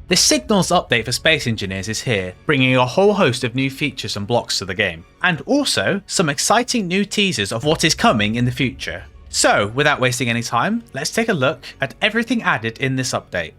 The Signals update for Space Engineers is here, bringing a whole host of new features and blocks to the game, and also some exciting new teasers of what is coming in the future. So, without wasting any time, let's take a look at everything added in this update.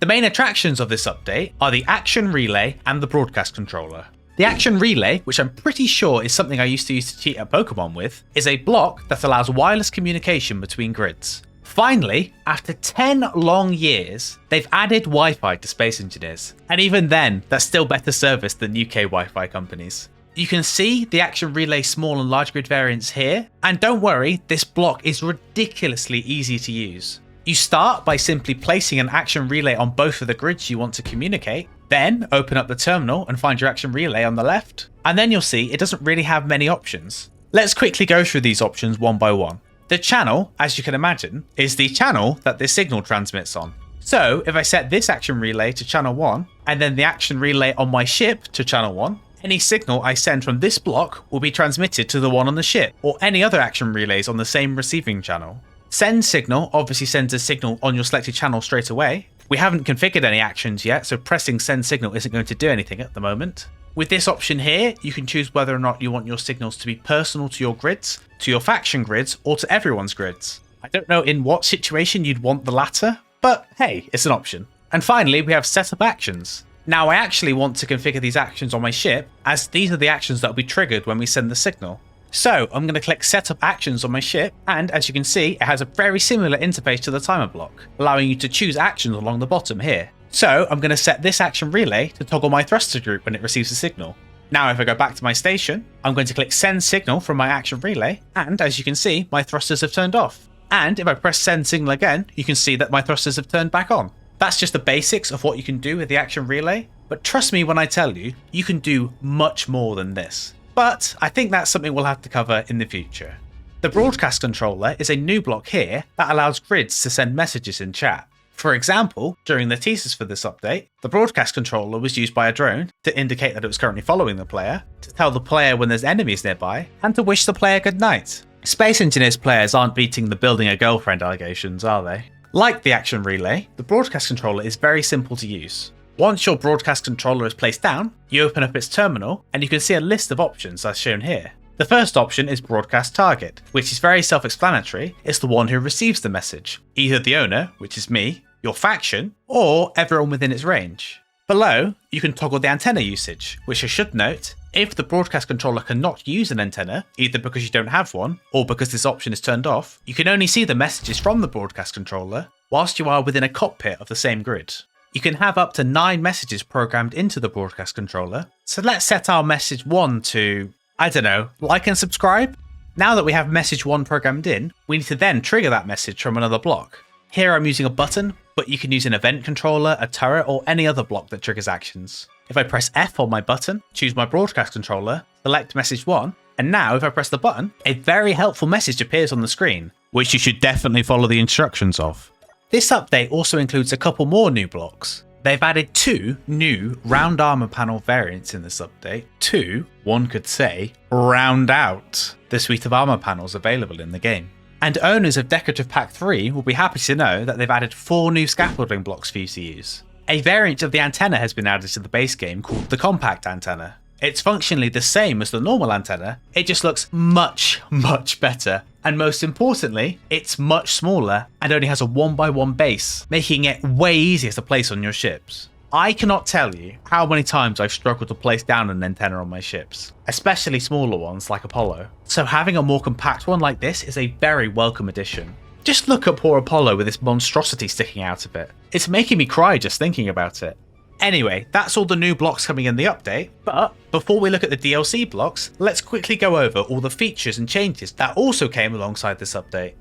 The main attractions of this update are the Action Relay and the Broadcast Controller. The Action Relay, which I'm pretty sure is something I used to use to cheat at Pokemon with, is a block that allows wireless communication between grids. Finally, after 10 long years, they've added Wi-Fi to Space Engineers, and even then, that's still better service than UK Wi-Fi companies. You can see the Action Relay small and large grid variants here, and don't worry, this block is ridiculously easy to use. You start by simply placing an Action Relay on both of the grids you want to communicate, then open up the terminal and find your Action Relay on the left, and then you'll see it doesn't really have many options. Let's quickly go through these options one by one. The channel, as you can imagine, is the channel that this signal transmits on. So if I set this Action Relay to channel 1, and then the Action Relay on my ship to channel 1, any signal I send from this block will be transmitted to the one on the ship, or any other Action Relays on the same receiving channel. Send signal obviously sends a signal on your selected channel straight away. We haven't configured any actions yet, so pressing send signal isn't going to do anything at the moment. With this option here, you can choose whether or not you want your signals to be personal to your grids, to your faction grids, or to everyone's grids. I don't know in what situation you'd want the latter, but hey, it's an option. And finally, we have setup actions. Now I actually want to configure these actions on my ship, as these are the actions that will be triggered when we send the signal. So I'm going to click setup actions on my ship, and as you can see, it has a very similar interface to the timer block, allowing you to choose actions along the bottom here. So I'm going to set this Action Relay to toggle my thruster group when it receives a signal. Now if I go back to my station, I'm going to click send signal from my Action Relay, and as you can see, my thrusters have turned off. And if I press send signal again, you can see that my thrusters have turned back on. That's just the basics of what you can do with the Action Relay, but trust me when I tell you, you can do much more than this. But I think that's something we'll have to cover in the future. The Broadcast Controller is a new block here that allows grids to send messages in chat. For example, during the teasers for this update, the Broadcast Controller was used by a drone to indicate that it was currently following the player, to tell the player when there's enemies nearby, and to wish the player good night. Space Engineers players aren't beating the building a girlfriend allegations, are they? Like the Action Relay, the Broadcast Controller is very simple to use. Once your Broadcast Controller is placed down, you open up its terminal and you can see a list of options as shown here. The first option is Broadcast Target, which is very self-explanatory. It's the one who receives the message, either the owner, which is me, your faction, or everyone within its range. Below, you can toggle the antenna usage, which I should note, if the Broadcast Controller cannot use an antenna, either because you don't have one, or because this option is turned off, you can only see the messages from the Broadcast Controller whilst you are within a cockpit of the same grid. You can have up to 9 messages programmed into the Broadcast Controller, so let's set our message 1 to, I don't know, like and subscribe? Now that we have message 1 programmed in, we need to then trigger that message from another block. Here I'm using a button, but you can use an event controller, a turret, or any other block that triggers actions. If I press F on my button, choose my Broadcast Controller, select message 1, and now if I press the button, a very helpful message appears on the screen, which you should definitely follow the instructions of. This update also includes a couple more new blocks. They've added 2 new round armor panel variants in this update to, one could say, round out the suite of armor panels available in the game. And owners of Decorative Pack 3 will be happy to know that they've added 4 new scaffolding blocks for you to use. A variant of the antenna has been added to the base game called the Compact Antenna. It's functionally the same as the normal antenna, it just looks much better. And most importantly, it's much smaller and only has a 1x1 base, making it way easier to place on your ships. I cannot tell you how many times I've struggled to place down an antenna on my ships, especially smaller ones like Apollo. So having a more compact one like this is a very welcome addition. Just look at poor Apollo with this monstrosity sticking out of it. It's making me cry just thinking about it. Anyway, that's all the new blocks coming in the update, but before we look at the DLC blocks, let's quickly go over all the features and changes that also came alongside this update.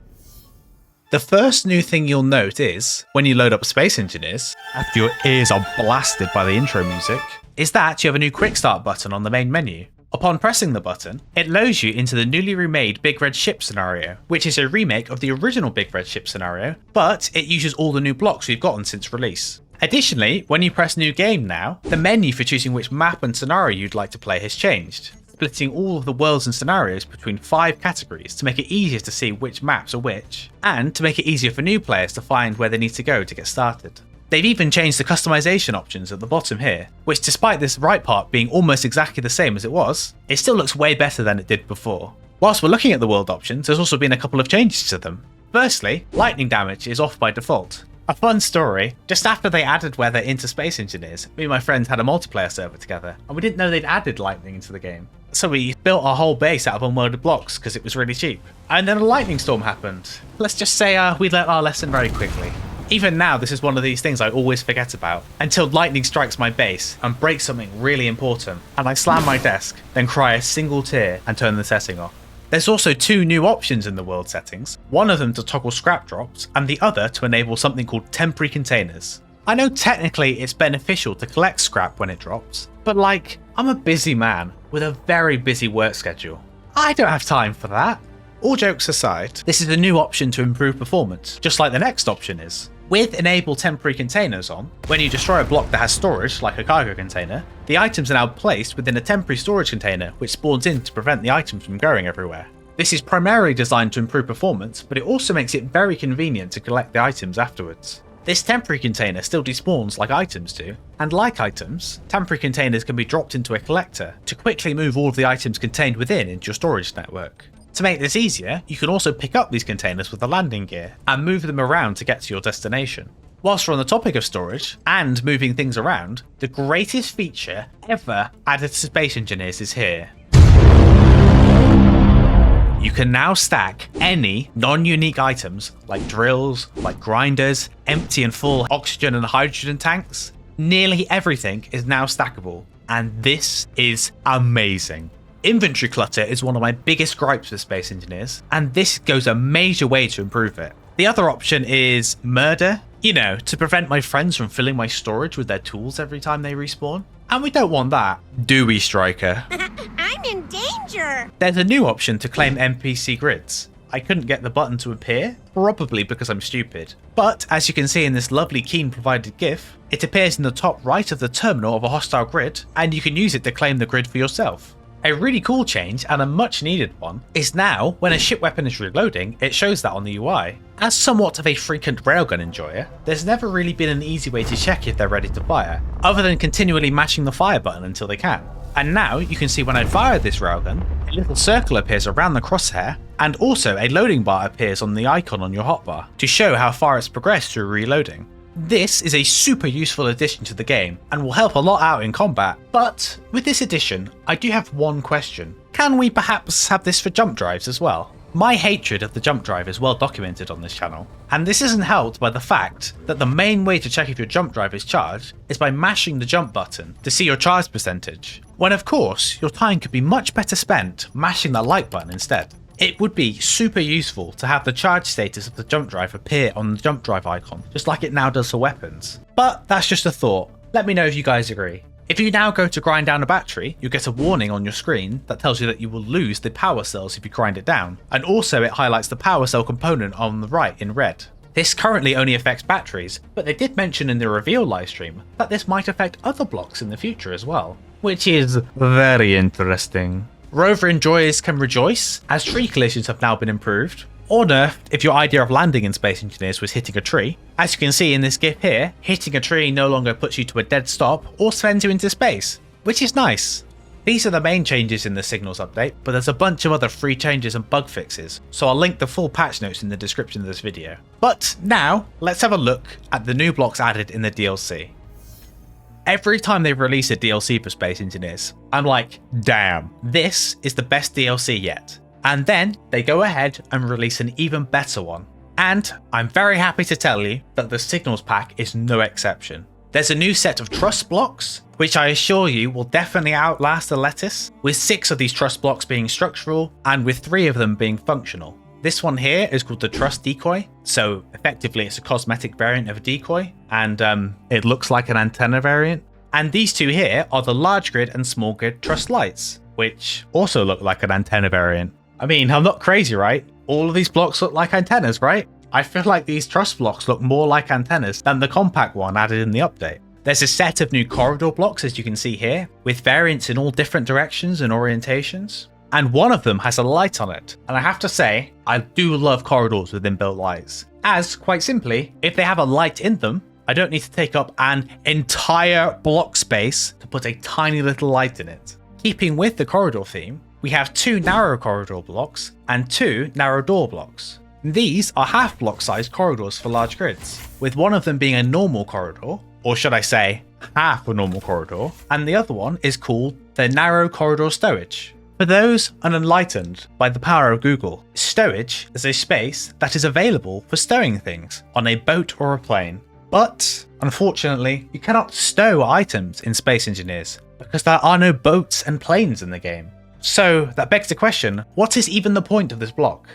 The first new thing you'll note is, when you load up Space Engineers, after your ears are blasted by the intro music, is that you have a new Quick Start button on the main menu. Upon pressing the button, it loads you into the newly remade Big Red Ship scenario, which is a remake of the original Big Red Ship scenario, but it uses all the new blocks we've gotten since release. Additionally, when you press New Game now, the menu for choosing which map and scenario you'd like to play has changed, splitting all of the worlds and scenarios between 5 categories to make it easier to see which maps are which, and to make it easier for new players to find where they need to go to get started. They've even changed the customization options at the bottom here, which despite this right part being almost exactly the same as it was, it still looks way better than it did before. Whilst we're looking at the world options, there's also been a couple of changes to them. Firstly, lightning damage is off by default. A fun story, just after they added weather into Space Engineers, me and my friends had a multiplayer server together, and we didn't know they'd added lightning into the game. So we built our whole base out of unwelded blocks because it was really cheap. And then a lightning storm happened. Let's just say we learnt our lesson very quickly. Even now, this is one of these things I always forget about, until lightning strikes my base and breaks something really important, and I slam my desk, then cry a single tear and turn the setting off. There's also two new options in the world settings, one of them to toggle scrap drops, and the other to enable something called temporary containers. I know technically it's beneficial to collect scrap when it drops, but I'm a busy man with a very busy work schedule. I don't have time for that. All jokes aside, this is a new option to improve performance, just like the next option is. With enable temporary containers on, when you destroy a block that has storage, like a cargo container, the items are now placed within a temporary storage container which spawns in to prevent the items from going everywhere. This is primarily designed to improve performance, but it also makes it very convenient to collect the items afterwards. This temporary container still despawns like items do, and like items, temporary containers can be dropped into a collector to quickly move all of the items contained within into your storage network. To make this easier, you can also pick up these containers with the landing gear and move them around to get to your destination. Whilst we're on the topic of storage and moving things around, the greatest feature ever added to Space Engineers is here. You can now stack any non-unique items like drills, like grinders, empty and full oxygen and hydrogen tanks. Nearly everything is now stackable, and this is amazing. Inventory clutter is one of my biggest gripes with Space Engineers, and this goes a major way to improve it. The other option is murder, to prevent my friends from filling my storage with their tools every time they respawn. And we don't want that, do we, Striker? I'm in danger! There's a new option to claim NPC grids. I couldn't get the button to appear, probably because I'm stupid. But as you can see in this lovely Keen provided GIF, it appears in the top right of the terminal of a hostile grid, and you can use it to claim the grid for yourself. A really cool change, and a much needed one, is now when a ship weapon is reloading, it shows that on the UI. As somewhat of a frequent railgun enjoyer, there's never really been an easy way to check if they're ready to fire, other than continually mashing the fire button until they can. And now you can see when I fire this railgun, a little circle appears around the crosshair, and also a loading bar appears on the icon on your hotbar to show how far it's progressed through reloading. This is a super useful addition to the game and will help a lot out in combat, but with this addition, I do have one question. Can we perhaps have this for jump drives as well? My hatred of the jump drive is well documented on this channel, and this isn't helped by the fact that the main way to check if your jump drive is charged is by mashing the jump button to see your charge percentage, when of course your time could be much better spent mashing that like button instead. It would be super useful to have the charge status of the jump drive appear on the jump drive icon, just like it now does for weapons. But that's just a thought. Let me know if you guys agree. If you now go to grind down a battery, you'll get a warning on your screen that tells you that you will lose the power cells if you grind it down, and also it highlights the power cell component on the right in red. This currently only affects batteries, but they did mention in the reveal livestream that this might affect other blocks in the future as well, which is very interesting. Rover enjoyers can rejoice, as tree collisions have now been improved, or nerfed if your idea of landing in Space Engineers was hitting a tree. As you can see in this GIF here, hitting a tree no longer puts you to a dead stop or sends you into space, which is nice. These are the main changes in the Signals update, but there's a bunch of other free changes and bug fixes, so I'll link the full patch notes in the description of this video. But now, let's have a look at the new blocks added in the DLC. Every time they release a DLC for Space Engineers, I'm like, damn, this is the best DLC yet. And then they go ahead and release an even better one. And I'm very happy to tell you that the Signals pack is no exception. There's a new set of truss blocks, which I assure you will definitely outlast the lettuce, with 6 of these truss blocks being structural and with 3 of them being functional. This one here is called the Truss Decoy, so effectively it's a cosmetic variant of a decoy, and it looks like an antenna variant. And these 2 here are the large grid and small grid truss lights, which also look like an antenna variant. I mean, I'm not crazy, right? All of these blocks look like antennas, right? I feel like these truss blocks look more like antennas than the compact one added in the update. There's a set of new corridor blocks, as you can see here, with variants in all different directions and orientations. And one of them has a light on it. And I have to say, I do love corridors with inbuilt lights, as quite simply, if they have a light in them, I don't need to take up an entire block space to put a tiny little light in it. Keeping with the corridor theme, we have 2 narrow corridor blocks and 2 narrow door blocks. These are half block sized corridors for large grids, with one of them being a normal corridor, or should I say half a normal corridor, and the other one is called the narrow corridor stowage. For those unenlightened by the power of Google, stowage is a space that is available for stowing things on a boat or a plane. But unfortunately, you cannot stow items in Space Engineers because there are no boats and planes in the game. So that begs the question, what is even the point of this block?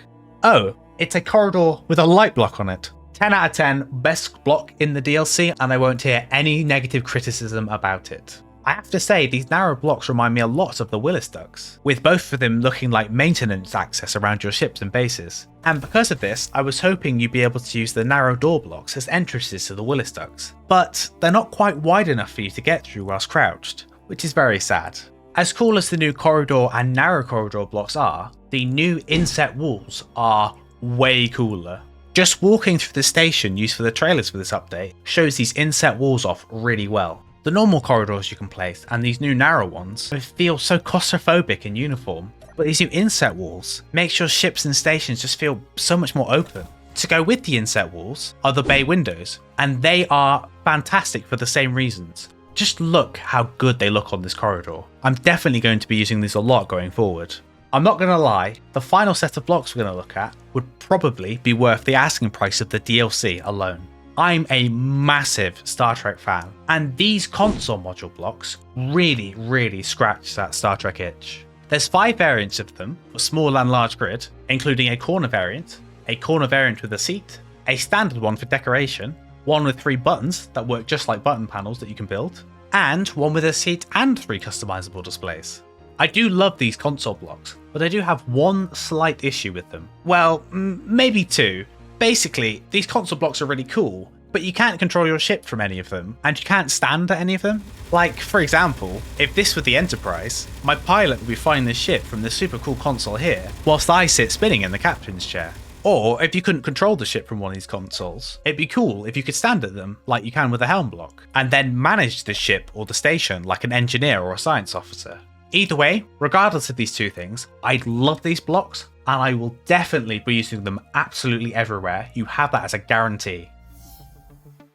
Oh, it's a corridor with a light block on it. 10 out of 10, best block in the DLC, and I won't hear any negative criticism about it. I have to say, these narrow blocks remind me a lot of the Willis ducts, with both of them looking like maintenance access around your ships and bases. And because of this, I was hoping you'd be able to use the narrow door blocks as entrances to the Willis ducts, but they're not quite wide enough for you to get through whilst crouched, which is very sad. As cool as the new corridor and narrow corridor blocks are, the new inset walls are way cooler. Just walking through the station used for the trailers for this update shows these inset walls off really well. The normal corridors you can place and these new narrow ones feel so claustrophobic in uniform, but these new inset walls make your ships and stations just feel so much more open. To go with the inset walls are the bay windows, and they are fantastic for the same reasons. Just look how good they look on this corridor. I'm definitely going to be using these a lot going forward. I'm not going to lie, the final set of blocks we're going to look at would probably be worth the asking price of the DLC alone. I'm a massive Star Trek fan, and these console module blocks really scratch that Star Trek itch. There's 5 variants of them for small and large grid, including a corner variant with a seat, a standard one for decoration, one with 3 buttons that work just like button panels that you can build, and one with a seat and 3 customizable displays. I do love these console blocks, but I do have one slight issue with them. Well, maybe 2. Basically, these console blocks are really cool, but you can't control your ship from any of them, and you can't stand at any of them. Like, for example, if this were the Enterprise, my pilot would be flying this ship from this super cool console here, whilst I sit spinning in the captain's chair. Or, if you couldn't control the ship from one of these consoles, it'd be cool if you could stand at them like you can with a helm block, and then manage the ship or the station like an engineer or a science officer. Either way, regardless of these 2 things, I love these blocks, and I will definitely be using them absolutely everywhere. You have that as a guarantee.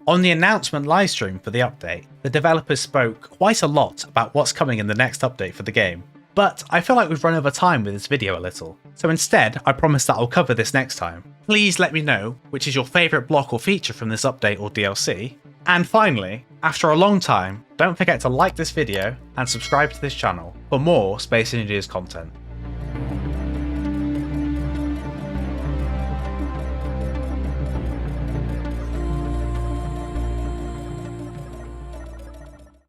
On the announcement livestream for the update, the developers spoke quite a lot about what's coming in the next update for the game, but I feel like we've run over time with this video a little, so instead I promise that I'll cover this next time. Please let me know which is your favourite block or feature from this update or DLC, and finally, after a long time, don't forget to like this video and subscribe to this channel for more Space Engineers content.